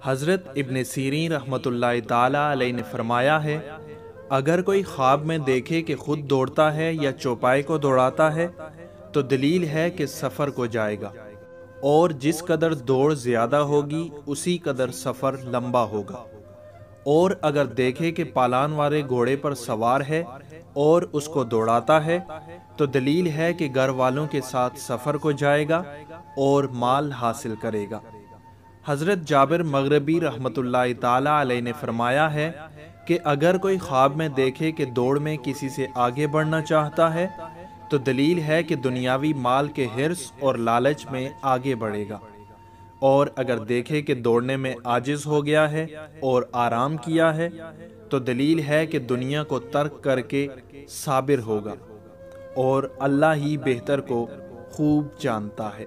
حضرت ابن سیرین رحمۃ اللہ تعالیٰ علیہ نے فرمایا ہے، اگر کوئی خواب میں دیکھے کہ خود دوڑتا ہے یا چوپائے کو دوڑاتا ہے تو دلیل ہے کہ سفر کو جائے گا، اور جس قدر دوڑ زیادہ ہوگی اسی قدر سفر لمبا ہوگا۔ اور اگر دیکھے کہ پالان والے گھوڑے پر سوار ہے اور اس کو دوڑاتا ہے تو دلیل ہے کہ گھر والوں کے ساتھ سفر کو جائے گا اور مال حاصل کرے گا۔ حضرت جابر مغربی رحمۃ اللہ تعالیٰ علیہ نے فرمایا ہے کہ اگر کوئی خواب میں دیکھے کہ دوڑ میں کسی سے آگے بڑھنا چاہتا ہے تو دلیل ہے کہ دنیاوی مال کے حرص اور لالچ میں آگے بڑھے گا، اور اگر دیکھے کہ دوڑنے میں عاجز ہو گیا ہے اور آرام کیا ہے تو دلیل ہے کہ دنیا کو ترک کر کے صابر ہوگا، اور اللہ ہی بہتر کو خوب جانتا ہے۔